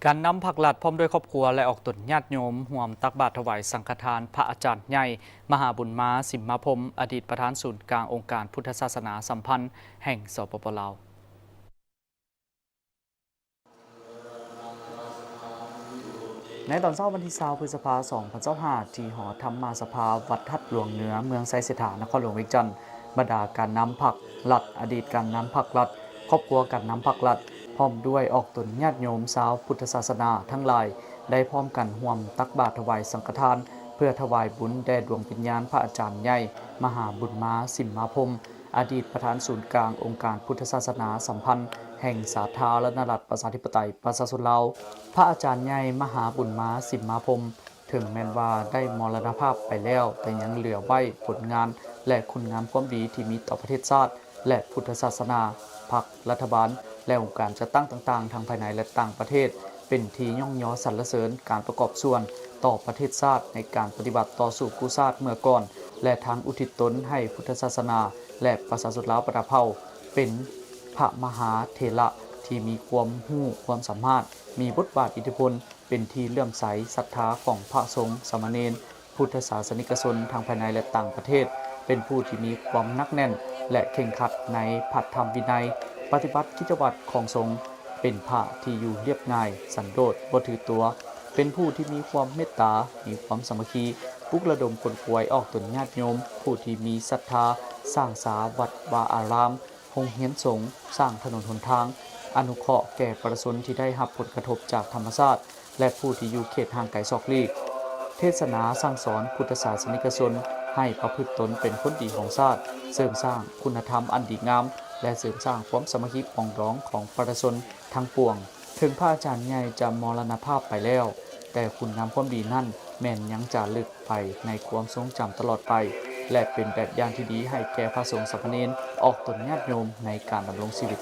การนำผักหลัดพร้อมด้วยครอบครัวและออกตนญาติโยมห่วมตักบาตรถวายสังฆทานพระอาจารย์ใหญ่มหาบุญมาสิมมาพรหมอดีตประธานศูนย์กลางองค์การพุทธศาสนาสัมพันธ์แห่งสปป.ลาวในตอนเช้าวันที่20 พฤษภาคม 2025ที่หอธรรมาสภาวัดทัดหลวงเหนือเมืองไซเสถานครหลวงเวียงจันทร์บรรดาการนำผักหลัดอดีตการนำผักหลัดครอบครัวการนำผักหลัดพร้อมด้วยออกตนญาติโยมชาวพุทธศาสนาทั้งหลายได้พร้อมกันร่วมตักบาตรถวายสังฆทานเพื่อถวายบุญแด่ดวงวิญญาณพระอาจารย์ใหญ่มหาบุญมาสิมมาพรหมอดีตประธานศูนย์กลางองค์การพุทธศาสนาสัมพันธ์แห่งสาธารณรัฐประชาธิปไตยประชาชนลาวพระอาจารย์ใหญ่มหาบุญมาสิมมาพรหมถึงแม้นว่าได้มรณภาพไปแล้วแต่ยังเหลือไว้ผลงานและคุณงามความดีที่มีต่อประเทศชาติและพุทธศาสนาพรรครัฐบาลและองค์การจัดตั้งต่างๆทางภายในและต่างประเทศเป็นที่ย่องยอสรรเสริญการประกอบส่วนต่อประเทศชาติในการปฏิบัติต่อสู่กู้ชาติเมื่อก่อนและทางอุทิศตนให้พุทธศาสนาและประชาชนลาวประเภาเป็นพระมหาเถระที่มีความรู้ความสามารถมีบทบาทอิทธิพลเป็นที่เลื่อมใสศรัทธาของพระสงฆ์สามเณรพุทธศาสนิกชนทางภายในและต่างประเทศเป็นผู้ที่มีความหนักแน่นและเข่งขัดในพัฒธรรมวินัยปฏิบัติกิจวัตรของสงฆ์เป็นพระที่อยู่เรียบง่ายสันโดษบ่ถือตัวเป็นผู้ที่มีความเมตตามีความสามัคคีปลุกระดมคนป่วยออกตนญาติโยมผู้ที่มีศรัทธาสร้างศาวัดวาอารามโรงเรียนสงฆ์สร้างถนนหนทางอนุเคราะห์แก่ประชาชนที่ได้รับผลกระทบจากธรรมชาติและผู้ที่อยู่เขตห่างไกลซอกลีกเทศนาสั่งสอนพุทธศาสนิกชนให้ประพฤติตนเป็นคนดีของชาติเสริมสร้างคุณธรรมอันดีงามและเสริมสร้างความสามัคคีปองดองของประชาชนทั้งปวงถึงพระอาจารย์ใหญ่จะมรณภาพไปแล้วแต่คุณงามความดีนั่นแม่นยังจารึกไปในความทรงจำตลอดไปและเป็นแบบอย่างที่ดีให้แก่พระสงฆ์สามเณรออกตนญาติโยมในการดำรงชีวิต